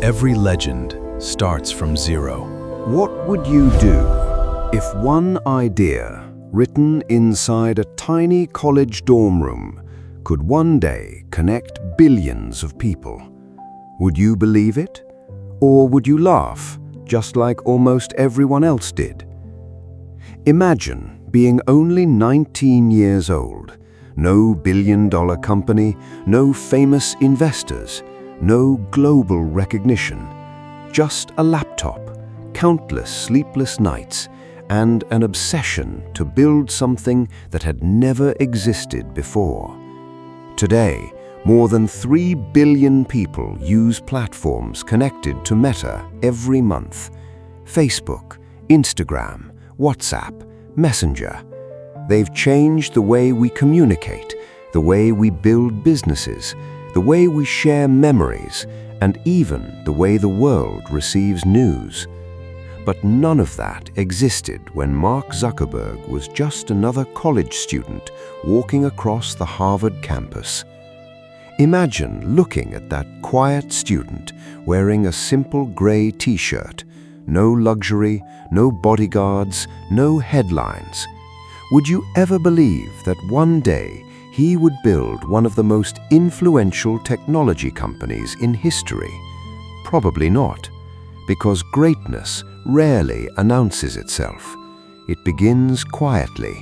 Every legend starts from zero. What would you do if one idea, written inside a tiny college dorm room, could one day connect billions of people? Would you believe it? Or would you laugh, just like almost everyone else did? Imagine being only 19 years old, no billion-dollar company, no famous investors, no global recognition, just a laptop, countless sleepless nights, and an obsession to build something that had never existed before. Today, more than 3 billion people use platforms connected to Meta every month. Facebook, Instagram, WhatsApp, Messenger. They've changed the way we communicate, the way we build businesses, the way we share memories, and even the way the world receives news. But none of that existed when Mark Zuckerberg was just another college student walking across the Harvard campus. Imagine looking at that quiet student wearing a simple gray t-shirt. No luxury, no bodyguards, no headlines. Would you ever believe that one day he would build one of the most influential technology companies in history? Probably not, because greatness rarely announces itself. It begins quietly,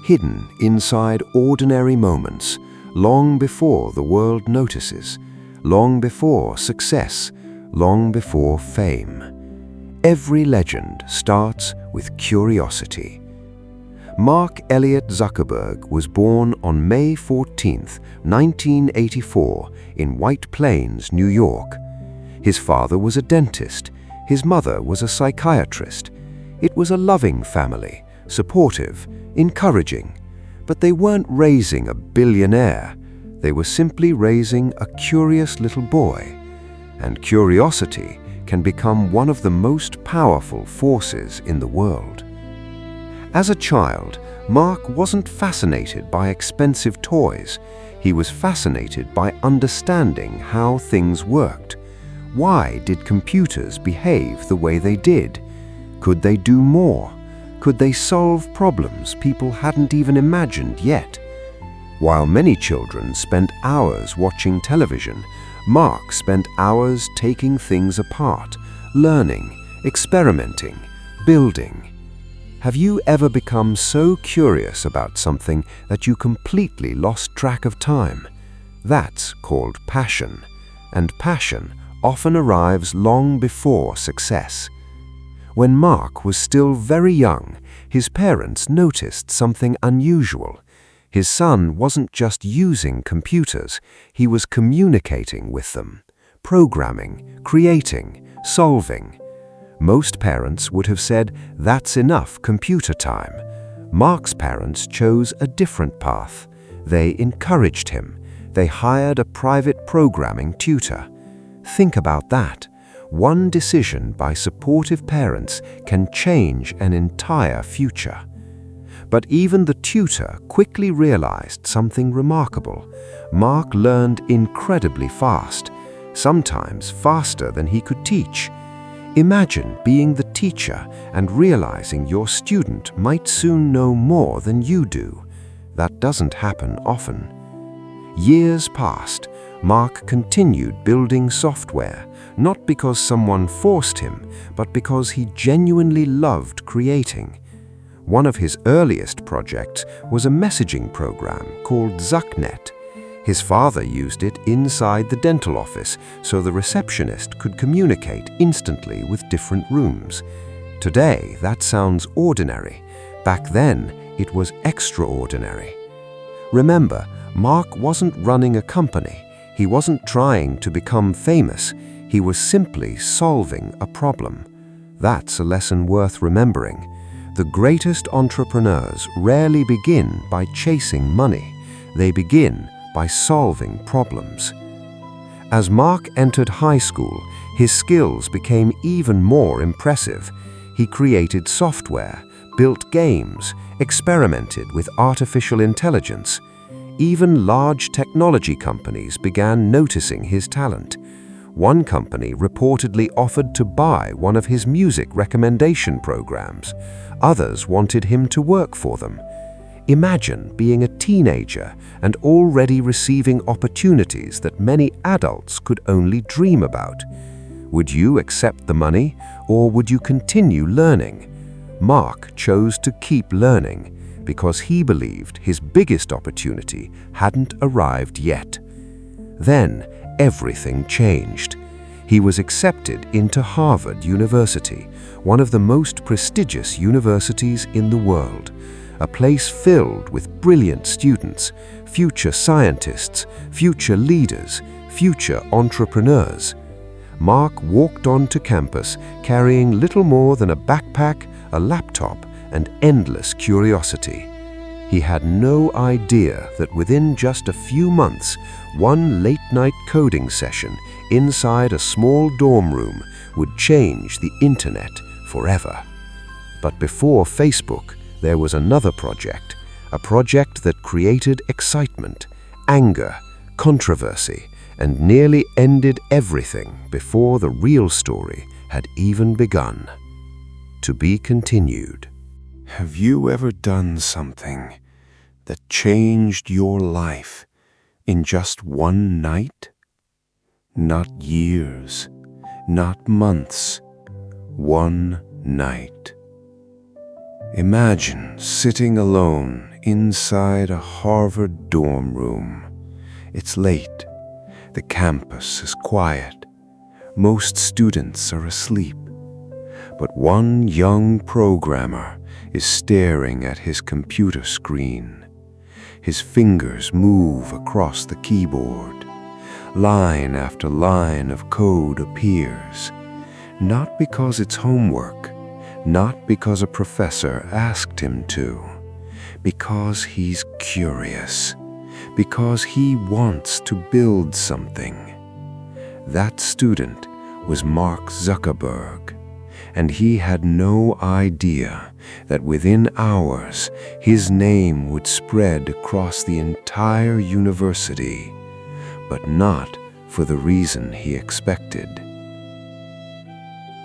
hidden inside ordinary moments, long before the world notices, long before success, long before fame. Every legend starts with curiosity. Mark Elliott Zuckerberg was born on May 14, 1984, in White Plains, New York. His father was a dentist. His mother was a psychiatrist. It was a loving family, supportive, encouraging. But they weren't raising a billionaire. They were simply raising a curious little boy. And curiosity can become one of the most powerful forces in the world. As a child, Mark wasn't fascinated by expensive toys. He was fascinated by understanding how things worked. Why did computers behave the way they did? Could they do more? Could they solve problems people hadn't even imagined yet? While many children spent hours watching television, Mark spent hours taking things apart, learning, experimenting, building. Have you ever become so curious about something that you completely lost track of time? That's called passion, and passion often arrives long before success. When Mark was still very young, his parents noticed something unusual. His son wasn't just using computers, he was communicating with them, programming, creating, solving. Most parents would have said, "That's enough computer time." Mark's parents chose a different path. They encouraged him. They hired a private programming tutor. Think about that. One decision by supportive parents can change an entire future. But even the tutor quickly realized something remarkable. Mark learned incredibly fast, sometimes faster than he could teach. Imagine being the teacher and realizing your student might soon know more than you do. That doesn't happen often. Years passed. Mark continued building software, not because someone forced him, but because he genuinely loved creating. One of his earliest projects was a messaging program called ZuckNet. His father used it inside the dental office so the receptionist could communicate instantly with different rooms. Today, that sounds ordinary. Back then, it was extraordinary. Remember, Mark wasn't running a company. He wasn't trying to become famous. He was simply solving a problem. That's a lesson worth remembering. The greatest entrepreneurs rarely begin by chasing money. They begin by solving problems. As Mark entered high school, his skills became even more impressive. He created software, built games, experimented with artificial intelligence. Even large technology companies began noticing his talent. One company reportedly offered to buy one of his music recommendation programs. Others wanted him to work for them. Imagine being a teenager and already receiving opportunities that many adults could only dream about. Would you accept the money, or would you continue learning? Mark chose to keep learning because he believed his biggest opportunity hadn't arrived yet. Then everything changed. He was accepted into Harvard University, one of the most prestigious universities in the world, a place filled with brilliant students, future scientists, future leaders, future entrepreneurs. Mark walked onto campus carrying little more than a backpack, a laptop, and endless curiosity. He had no idea that within just a few months, one late-night coding session inside a small dorm room would change the internet forever. But before Facebook, there was another project, a project that created excitement, anger, controversy, and nearly ended everything before the real story had even begun. To be continued. Have you ever done something that changed your life in just one night? Not years, not months, one night. Imagine sitting alone inside a Harvard dorm room. It's late. The campus is quiet. Most students are asleep. But one young programmer is staring at his computer screen. His fingers move across the keyboard. Line after line of code appears. Not because it's homework, not because a professor asked him to, because he's curious, because he wants to build something. That student was Mark Zuckerberg, and he had no idea that within hours his name would spread across the entire university, but not for the reason he expected.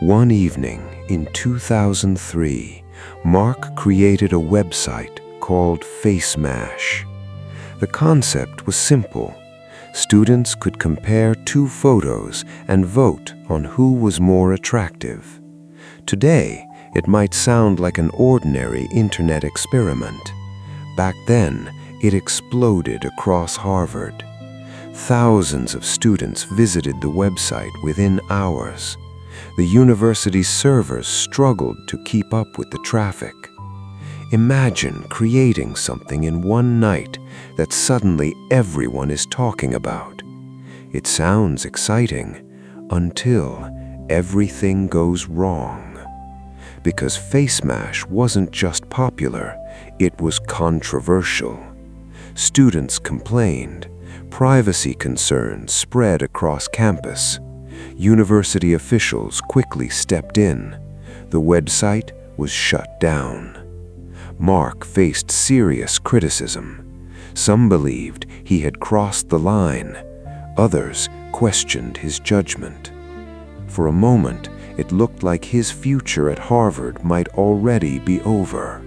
One evening in 2003, Mark created a website called FaceMash. The concept was simple. Students could compare two photos and vote on who was more attractive. Today, it might sound like an ordinary internet experiment. Back then, it exploded across Harvard. Thousands of students visited the website within hours. The university's servers struggled to keep up with the traffic. Imagine creating something in one night that suddenly everyone is talking about. It sounds exciting until everything goes wrong. Because FaceMash wasn't just popular, it was controversial. Students complained. Privacy concerns spread across campus. University officials quickly stepped in. The website was shut down. Mark faced serious criticism. Some believed he had crossed the line. Others questioned his judgment. For a moment, it looked like his future at Harvard might already be over.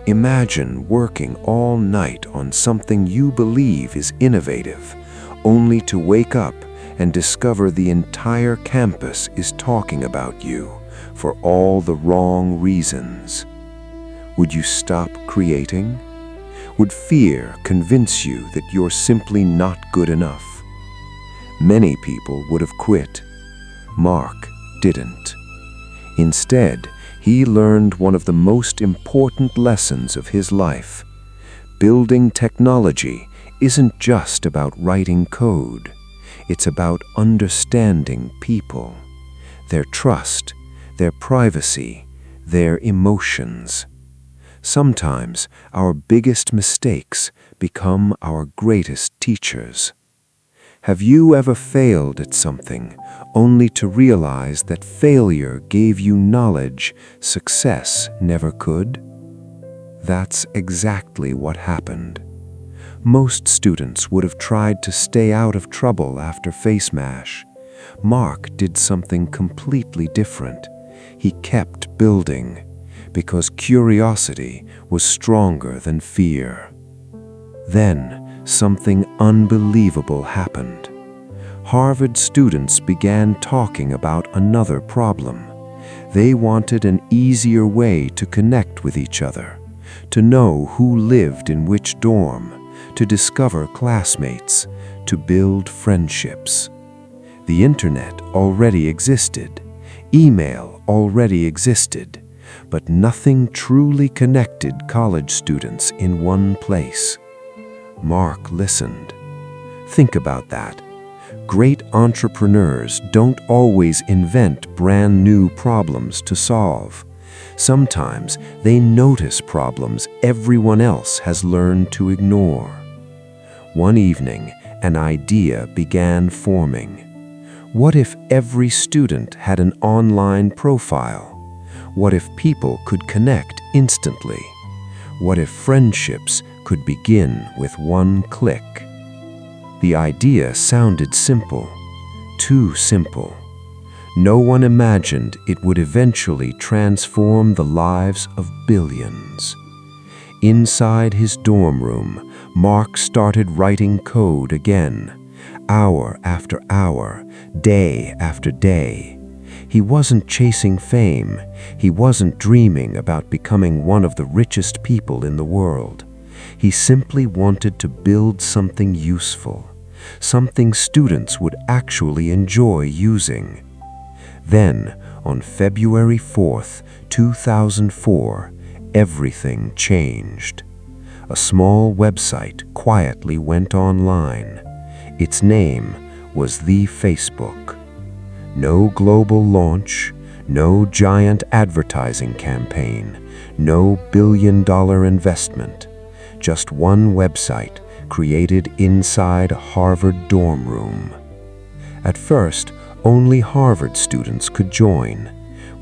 Imagine working all night on something you believe is innovative, only to wake up and discover the entire campus is talking about you for all the wrong reasons. Would you stop creating? Would fear convince you that you're simply not good enough? Many people would have quit. Mark didn't. Instead, he learned one of the most important lessons of his life. Building technology isn't just about writing code. It's about understanding people, their trust, their privacy, their emotions. Sometimes our biggest mistakes become our greatest teachers. Have you ever failed at something only to realize that failure gave you knowledge success never could? That's exactly what happened. Most students would have tried to stay out of trouble after FaceMash, Mark did something completely different. He kept building, because curiosity was stronger than fear. Then, something unbelievable happened. Harvard students began talking about another problem. They wanted an easier way to connect with each other, to know who lived in which dorm, to discover classmates, to build friendships. The internet already existed, email already existed, but nothing truly connected college students in one place. Mark listened. Think about that. Great entrepreneurs don't always invent brand new problems to solve. Sometimes they notice problems everyone else has learned to ignore. One evening, an idea began forming. What if every student had an online profile? What if people could connect instantly? What if friendships could begin with one click? The idea sounded simple, too simple. No one imagined it would eventually transform the lives of billions. Inside his dorm room, Mark started writing code again, hour after hour, day after day. He wasn't chasing fame. He wasn't dreaming about becoming one of the richest people in the world. He simply wanted to build something useful, something students would actually enjoy using. Then, on February 4th, 2004, everything changed. A small website quietly went online. Its name was the Facebook. No global launch, no giant advertising campaign, no billion-dollar investment. Just one website created inside a Harvard dorm room. At first, only Harvard students could join.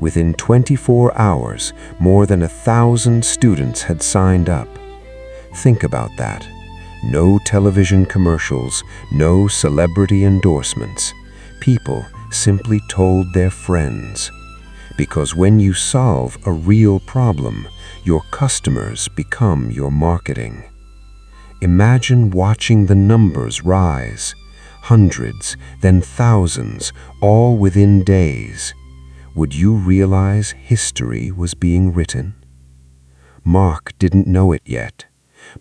Within 24 hours, more than 1,000 students had signed up. Think about that. No television commercials, no celebrity endorsements. People simply told their friends. Because when you solve a real problem, your customers become your marketing. Imagine watching the numbers rise. Hundreds, then thousands, all within days. Would you realize history was being written? Mark didn't know it yet,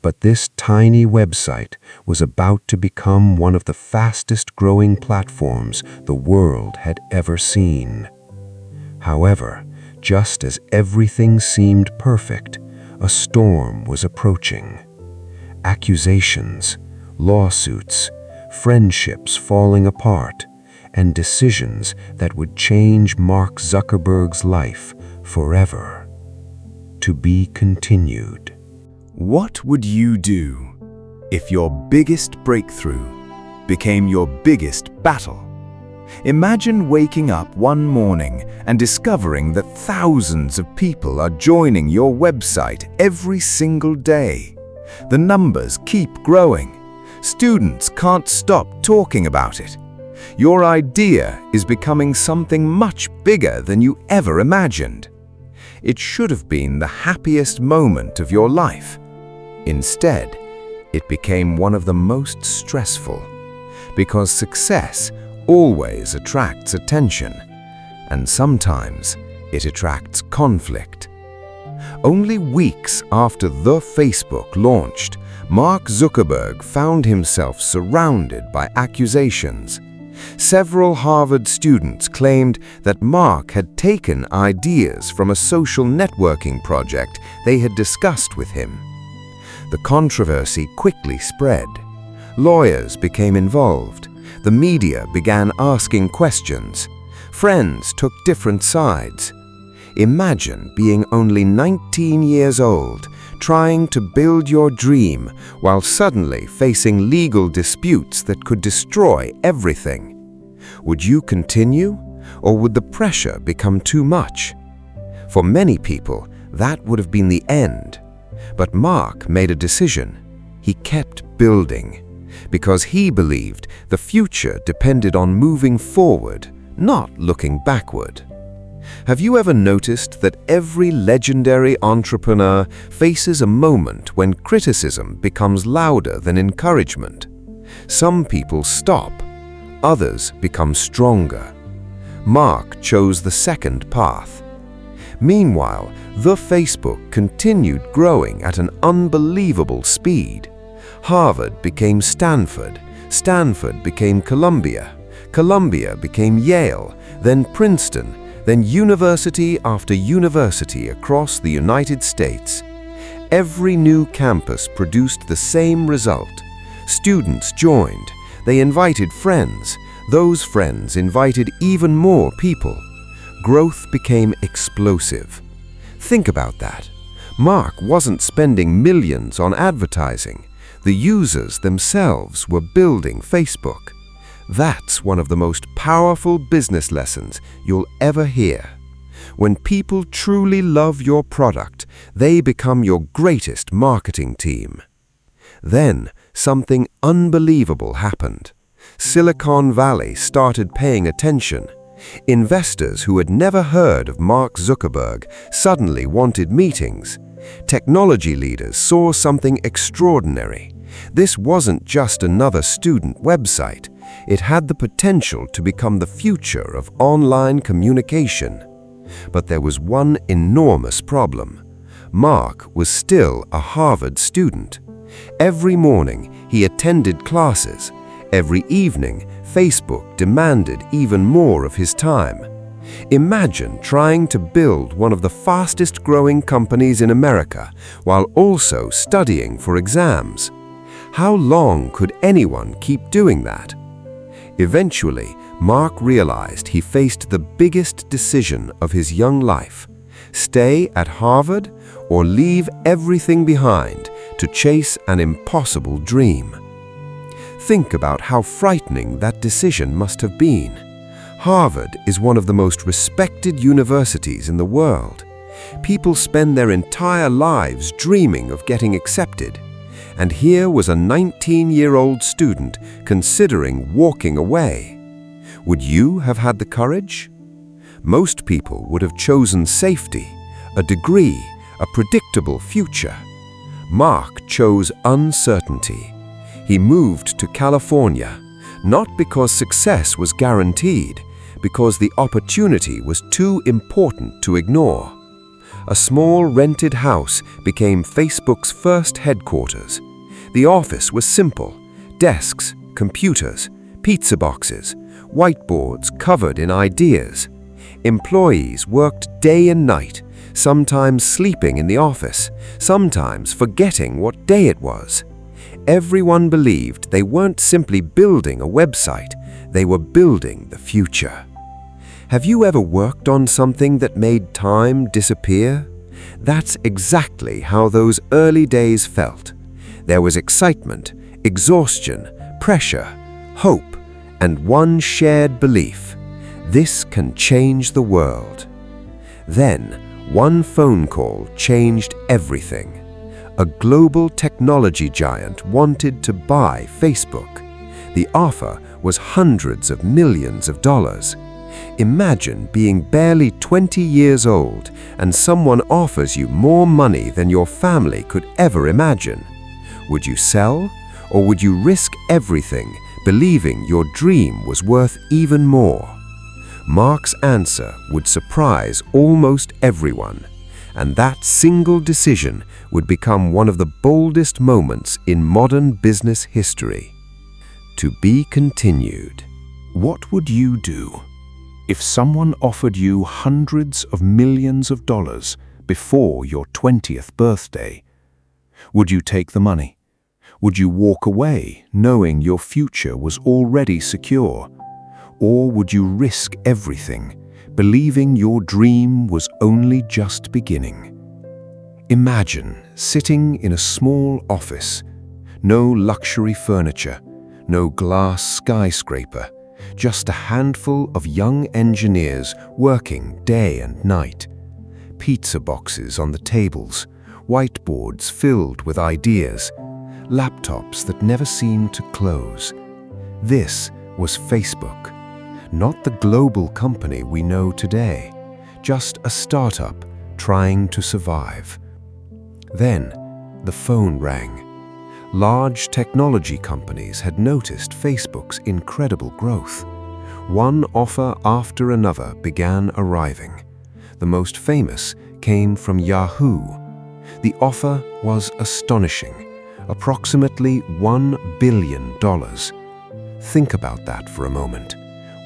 but this tiny website was about to become one of the fastest-growing platforms the world had ever seen. However, just as everything seemed perfect, a storm was approaching. Accusations, lawsuits, friendships falling apart, and decisions that would change Mark Zuckerberg's life forever. To be continued. What would you do if your biggest breakthrough became your biggest battle? Imagine waking up one morning and discovering that thousands of people are joining your website every single day. The numbers keep growing. Students can't stop talking about it. Your idea is becoming something much bigger than you ever imagined. It should have been the happiest moment of your life. Instead, it became one of the most stressful, because success always attracts attention, and sometimes it attracts conflict. Only weeks after the Facebook launched, Mark Zuckerberg found himself surrounded by accusations. Several Harvard students claimed that Mark had taken ideas from a social networking project they had discussed with him. The controversy quickly spread. Lawyers became involved. The media began asking questions. Friends took different sides. Imagine being only 19 years old, trying to build your dream while suddenly facing legal disputes that could destroy everything. Would you continue, or would the pressure become too much? For many people, that would have been the end. But Mark made a decision. He kept building. because he believed the future depended on moving forward, not looking backward. Have you ever noticed that every legendary entrepreneur faces a moment when criticism becomes louder than encouragement? Some people stop, others become stronger. Mark chose the second path. Meanwhile, the Facebook continued growing at an unbelievable speed. Harvard became Stanford, Stanford became Columbia, Columbia became Yale, then Princeton, then university after university across the United States. Every new campus produced the same result. Students joined, they invited friends, those friends invited even more people. Growth became explosive. Think about that. Mark wasn't spending millions on advertising. The users themselves were building Facebook. That's one of the most powerful business lessons you'll ever hear. When people truly love your product, they become your greatest marketing team. Then, something unbelievable happened. Silicon Valley started paying attention. Investors who had never heard of Mark Zuckerberg suddenly wanted meetings. Technology leaders saw something extraordinary. This wasn't just another student website. It had the potential to become the future of online communication. But there was one enormous problem. Mark was still a Harvard student. Every morning, he attended classes. Every evening, Facebook demanded even more of his time. Imagine trying to build one of the fastest-growing companies in America while also studying for exams. How long could anyone keep doing that? Eventually, Mark realized he faced the biggest decision of his young life: stay at Harvard or leave everything behind to chase an impossible dream. Think about how frightening that decision must have been. Harvard is one of the most respected universities in the world. People spend their entire lives dreaming of getting accepted. And here was a 19-year-old student considering walking away. Would you have had the courage? Most people would have chosen safety, a degree, a predictable future. Mark chose uncertainty. He moved to California, not because success was guaranteed, because the opportunity was too important to ignore. A small rented house became Facebook's first headquarters. The office was simple: desks, computers, pizza boxes, whiteboards covered in ideas. Employees worked day and night, sometimes sleeping in the office, sometimes forgetting what day it was. Everyone believed they weren't simply building a website, they were building the future. Have you ever worked on something that made time disappear? That's exactly how those early days felt. There was excitement, exhaustion, pressure, hope, and one shared belief: this can change the world. Then, one phone call changed everything. A global technology giant wanted to buy Facebook. The offer was hundreds of millions of dollars. Imagine being barely 20 years old and someone offers you more money than your family could ever imagine. Would you sell, or would you risk everything, believing your dream was worth even more? Mark's answer would surprise almost everyone, and that single decision would become one of the boldest moments in modern business history. To be continued. What would you do if someone offered you hundreds of millions of dollars before your 20th birthday? Would you take the money? Would you walk away knowing your future was already secure? Or would you risk everything, believing your dream was only just beginning? Imagine sitting in a small office, no luxury furniture, no glass skyscraper, just a handful of young engineers working day and night. Pizza boxes on the tables, whiteboards filled with ideas, laptops that never seemed to close. This was Facebook, not the global company we know today, just a startup trying to survive. Then, the phone rang. Large technology companies had noticed Facebook's incredible growth. One offer after another began arriving. The most famous came from Yahoo. The offer was astonishing, approximately $1 billion. Think about that for a moment.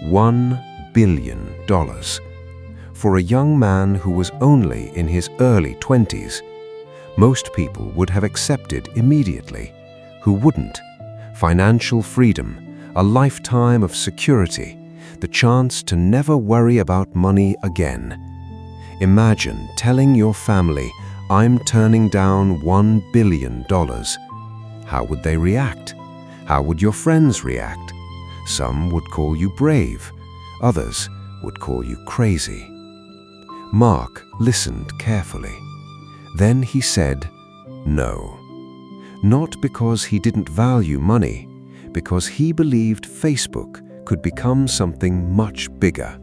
$1 billion. For a young man who was only in his early 20s, most people would have accepted immediately. Who wouldn't? Financial freedom, a lifetime of security, the chance to never worry about money again. Imagine telling your family, "I'm turning down $1 billion. How would they react? How would your friends react? Some would call you brave. Others would call you crazy. Mark listened carefully. Then he said, no. Not because he didn't value money, because he believed Facebook could become something much bigger.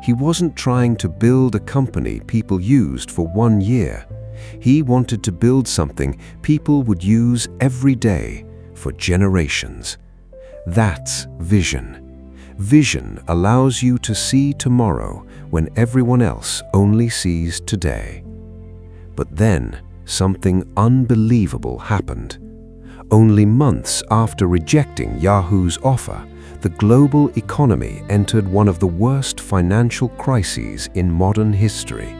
He wasn't trying to build a company people used for 1 year. He wanted to build something people would use every day for generations. That's vision. Vision allows you to see tomorrow when everyone else only sees today. But then something unbelievable happened. Only months after rejecting Yahoo's offer, the global economy entered one of the worst financial crises in modern history.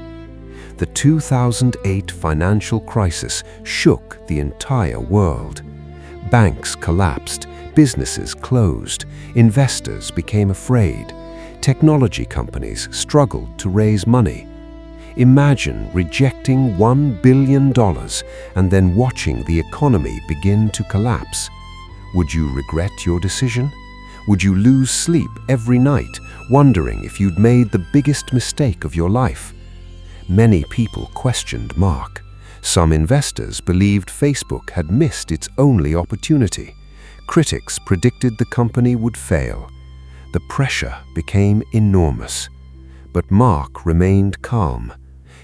The 2008 financial crisis shook the entire world. Banks collapsed, businesses closed, investors became afraid, technology companies struggled to raise money. Imagine rejecting $1 billion and then watching the economy begin to collapse. Would you regret your decision? Would you lose sleep every night, wondering if you'd made the biggest mistake of your life? Many people questioned Mark. Some investors believed Facebook had missed its only opportunity. Critics predicted the company would fail. The pressure became enormous. But Mark remained calm.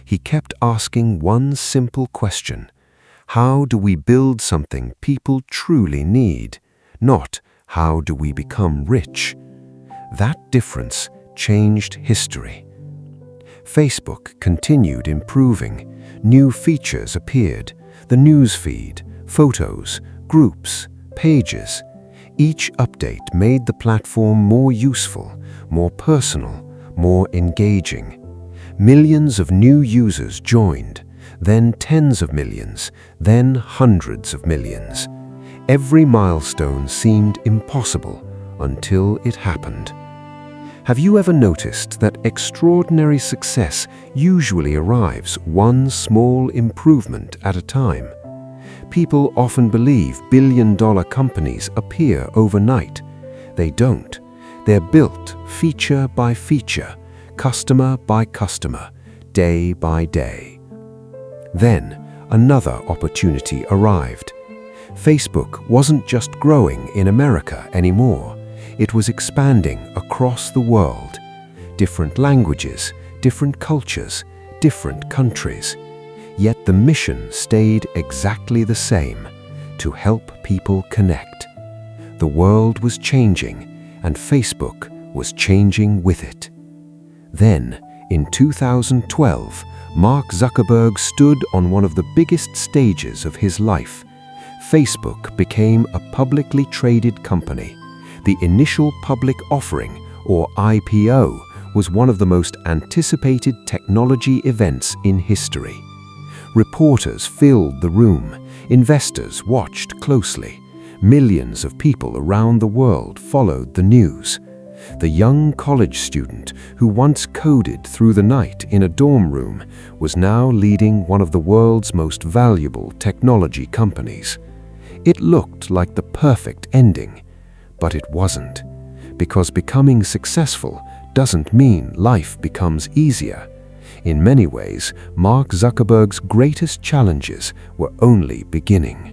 He kept asking one simple question: how do we build something people truly need? Not how do we become rich? That difference changed history. Facebook continued improving. New features appeared: the news feed, photos, groups, pages. Each update made the platform more useful, more personal, more engaging. Millions of new users joined, then tens of millions, then hundreds of millions. Every milestone seemed impossible until it happened. Have you ever noticed that extraordinary success usually arrives one small improvement at a time? People often believe billion-dollar companies appear overnight. They don't. They're built feature by feature, customer by customer, day by day. Then another opportunity arrived. Facebook wasn't just growing in America anymore. It was expanding across the world. Different languages, different cultures, different countries. Yet the mission stayed exactly the same: to help people connect. The world was changing, and Facebook was changing with it. Then, in 2012, Mark Zuckerberg stood on one of the biggest stages of his life. Facebook became a publicly traded company. The initial public offering, or IPO, was one of the most anticipated technology events in history. Reporters filled the room. Investors watched closely. Millions of people around the world followed the news. The young college student who once coded through the night in a dorm room was now leading one of the world's most valuable technology companies. It looked like the perfect ending, but it wasn't, because becoming successful doesn't mean life becomes easier. In many ways, Mark Zuckerberg's greatest challenges were only beginning.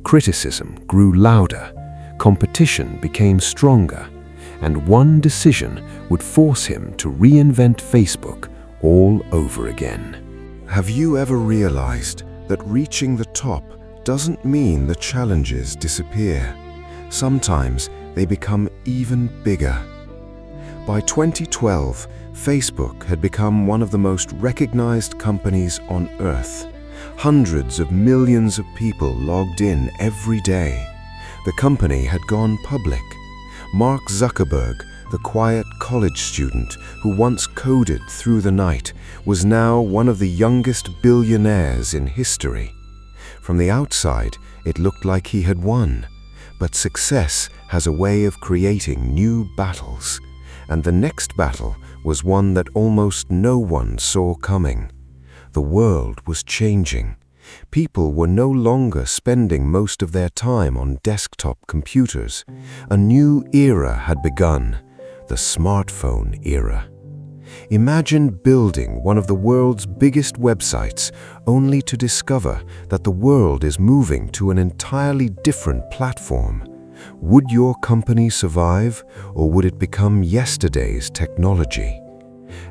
Criticism grew louder, competition became stronger, and one decision would force him to reinvent Facebook all over again. Have you ever realized that reaching the top doesn't mean the challenges disappear? Sometimes they become even bigger. By 2012, Facebook had become one of the most recognized companies on Earth. Hundreds of millions of people logged in every day. The company had gone public. Mark Zuckerberg, the quiet college student who once coded through the night, was now one of the youngest billionaires in history. From the outside, it looked like he had won. But success has a way of creating new battles. And the next battle was one that almost no one saw coming. The world was changing. People were no longer spending most of their time on desktop computers. A new era had begun, the smartphone era. Imagine building one of the world's biggest websites only to discover that the world is moving to an entirely different platform. Would your company survive, or would it become yesterday's technology?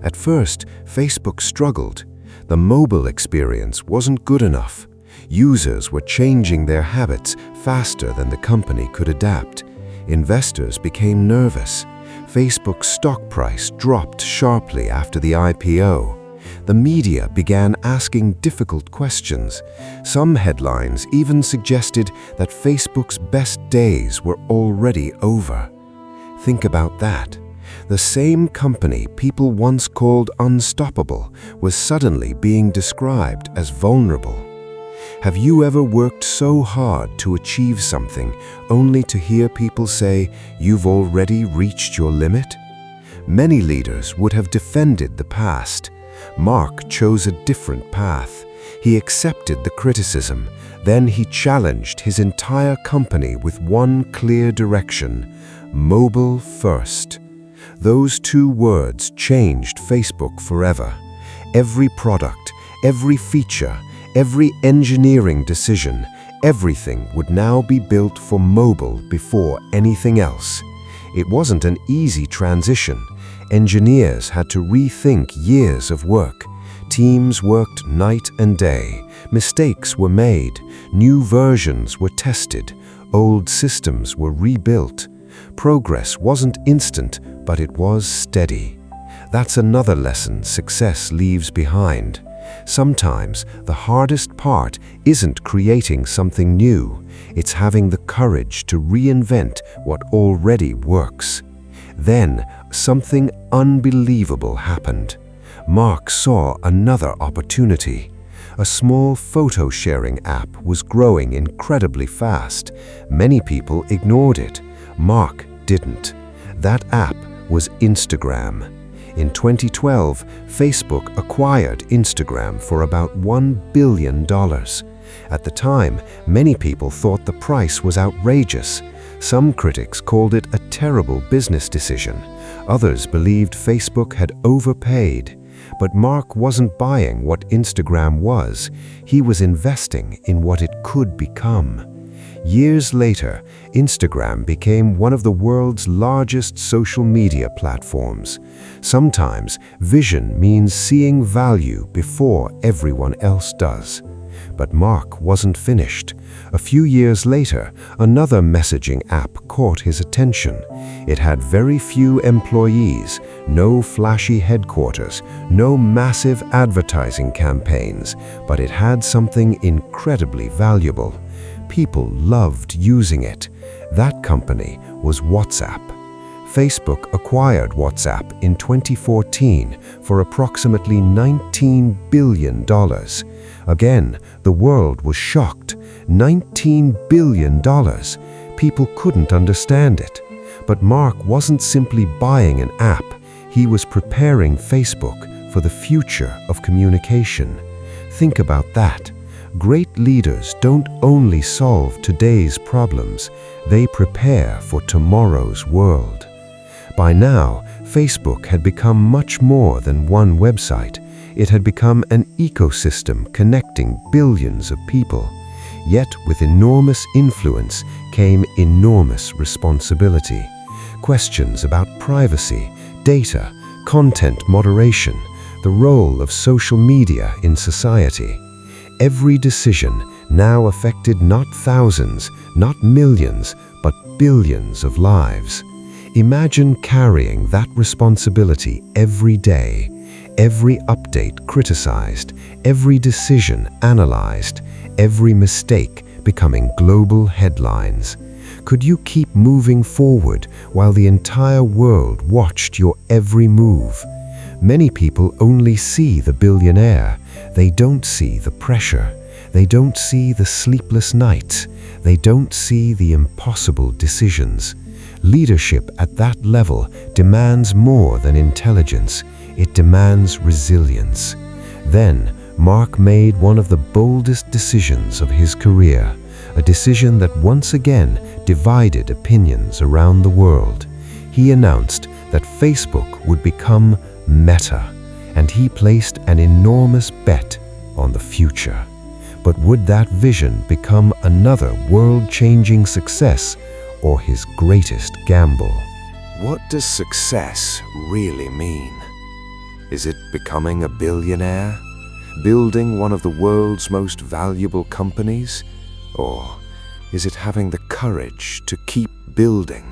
At first, Facebook struggled. The mobile experience wasn't good enough. Users were changing their habits faster than the company could adapt. Investors became nervous. Facebook's stock price dropped sharply after the IPO. The media began asking difficult questions. Some headlines even suggested that Facebook's best days were already over. Think about that. The same company people once called unstoppable was suddenly being described as vulnerable. Have you ever worked so hard to achieve something only to hear people say, "You've already reached your limit"? Many leaders would have defended the past. Mark chose a different path. He accepted the criticism. Then he challenged his entire company with one clear direction: mobile first. Those two words changed Facebook forever. Every product, every feature, every engineering decision, everything would now be built for mobile before anything else. It wasn't an easy transition. Engineers had to rethink years of work. Teams worked night and day. Mistakes were made. New versions were tested. Old systems were rebuilt. Progress wasn't instant, but it was steady. That's another lesson success leaves behind. Sometimes the hardest part isn't creating something new. It's having the courage to reinvent what already works. Then something unbelievable happened. Mark saw another opportunity. A small photo-sharing app was growing incredibly fast. Many people ignored it. Mark didn't. That app was Instagram. In 2012, Facebook acquired Instagram for about $1 billion. At the time, many people thought the price was outrageous. Some critics called it a terrible business decision. Others believed Facebook had overpaid. But Mark wasn't buying what Instagram was. He was investing in what it could become. Years later, Instagram became one of the world's largest social media platforms. Sometimes, vision means seeing value before everyone else does. But Mark wasn't finished. A few years later, another messaging app caught his attention. It had very few employees, no flashy headquarters, no massive advertising campaigns, but it had something incredibly valuable. People loved using it. That company was WhatsApp. Facebook acquired WhatsApp in 2014 for approximately $19 billion. Again, the world was shocked. $19 billion. People couldn't understand it. But Mark wasn't simply buying an app. He was preparing Facebook for the future of communication. Think about that. Great leaders don't only solve today's problems, they prepare for tomorrow's world. By now, Facebook had become much more than one website. It had become an ecosystem connecting billions of people. Yet with enormous influence came enormous responsibility. Questions about privacy, data, content moderation, the role of social media in society. Every decision now affected not thousands, not millions, but billions of lives. Imagine carrying that responsibility every day, every update criticized, every decision analyzed, every mistake becoming global headlines. Could you keep moving forward while the entire world watched your every move? Many people only see the billionaire. They don't see the pressure. They don't see the sleepless nights. They don't see the impossible decisions. Leadership at that level demands more than intelligence. It demands resilience. Then, Mark made one of the boldest decisions of his career, a decision that once again divided opinions around the world. He announced that Facebook would become Meta, and he placed an enormous bet on the future. But would that vision become another world-changing success or his greatest gamble? What does success really mean? Is it becoming a billionaire? Building one of the world's most valuable companies? Or is it having the courage to keep building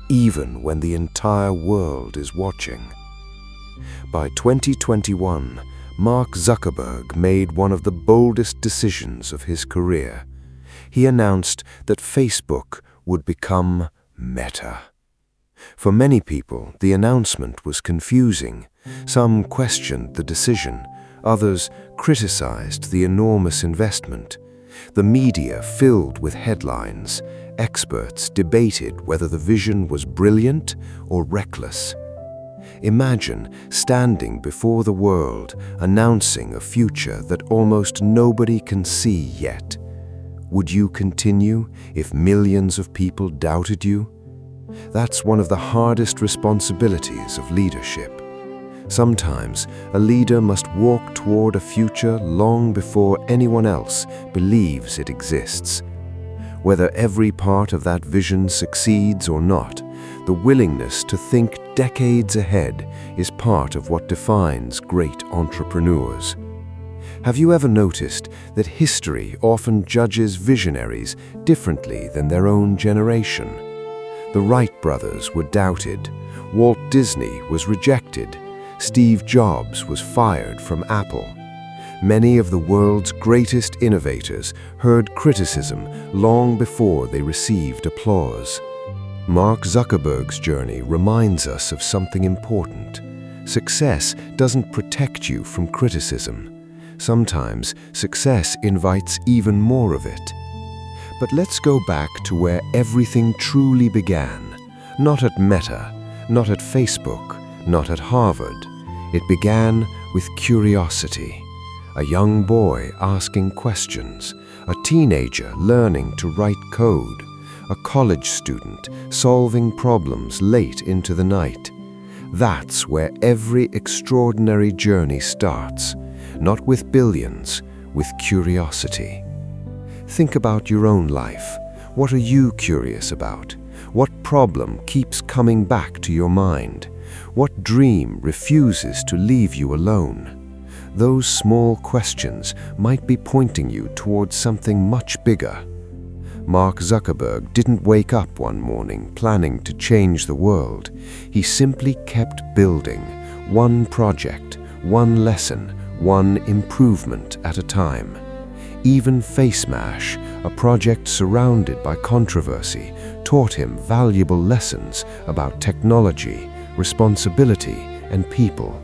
even when the entire world is watching? By 2021, Mark Zuckerberg made one of the boldest decisions of his career. He announced that Facebook would become Meta. For many people, the announcement was confusing. Some questioned the decision, others criticized the enormous investment. The media filled with headlines. Experts debated whether the vision was brilliant or reckless. Imagine standing before the world, announcing a future that almost nobody can see yet. Would you continue if millions of people doubted you? That's one of the hardest responsibilities of leadership. Sometimes a leader must walk toward a future long before anyone else believes it exists. Whether every part of that vision succeeds or not, the willingness to think decades ahead is part of what defines great entrepreneurs. Have you ever noticed that history often judges visionaries differently than their own generation? The Wright brothers were doubted, Walt Disney was rejected, Steve Jobs was fired from Apple. Many of the world's greatest innovators heard criticism long before they received applause. Mark Zuckerberg's journey reminds us of something important. Success doesn't protect you from criticism. Sometimes success invites even more of it. But let's go back to where everything truly began. Not at Meta, not at Facebook, not at Harvard. It began with curiosity. A young boy asking questions, a teenager learning to write code, a college student solving problems late into the night. That's where every extraordinary journey starts, not with billions, with curiosity. Think about your own life. What are you curious about? What problem keeps coming back to your mind? What dream refuses to leave you alone? Those small questions might be pointing you towards something much bigger. Mark Zuckerberg didn't wake up one morning planning to change the world. He simply kept building, one project, one lesson, one improvement at a time. Even FaceMash, a project surrounded by controversy, taught him valuable lessons about technology, responsibility, and people.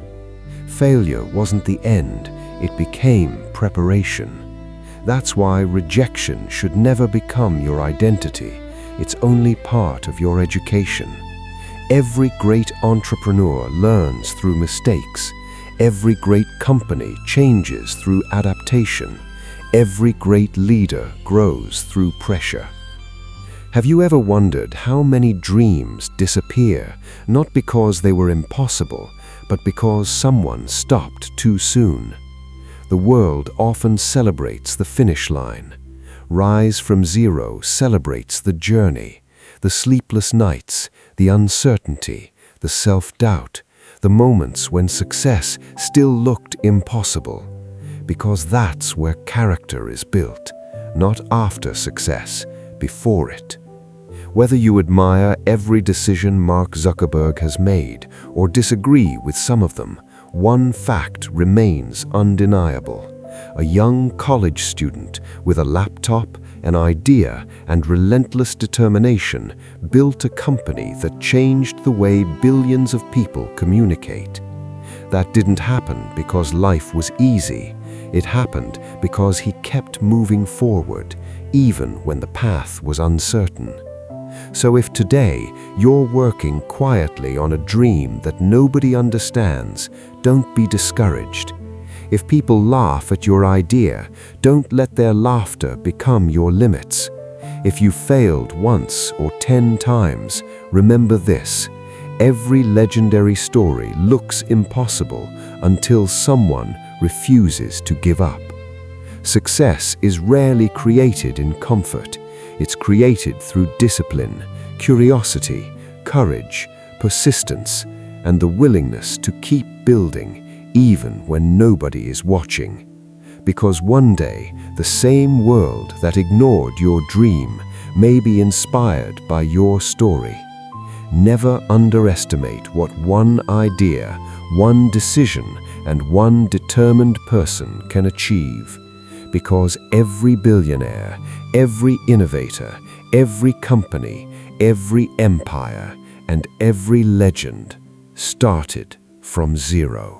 Failure wasn't the end, it became preparation. That's why rejection should never become your identity. It's only part of your education. Every great entrepreneur learns through mistakes. Every great company changes through adaptation. Every great leader grows through pressure. Have you ever wondered how many dreams disappear, not because they were impossible, but because someone stopped too soon? The world often celebrates the finish line. Rise from Zero celebrates the journey, the sleepless nights, the uncertainty, the self-doubt, the moments when success still looked impossible. Because that's where character is built, not after success, before it. Whether you admire every decision Mark Zuckerberg has made or disagree with some of them, one fact remains undeniable. A young college student with a laptop, an idea, and relentless determination built a company that changed the way billions of people communicate. That didn't happen because life was easy. It happened because he kept moving forward, even when the path was uncertain. So if today you're working quietly on a dream that nobody understands, don't be discouraged. If people laugh at your idea, don't let their laughter become your limits. If you failed once or 10 times, remember this: every legendary story looks impossible until someone refuses to give up. Success is rarely created in comfort. It's created through discipline, curiosity, courage, persistence, and the willingness to keep building even when nobody is watching. Because one day, the same world that ignored your dream may be inspired by your story. Never underestimate what one idea, one decision, and one determined person can achieve. Because every billionaire, every innovator, every company, every empire, and every legend started from zero.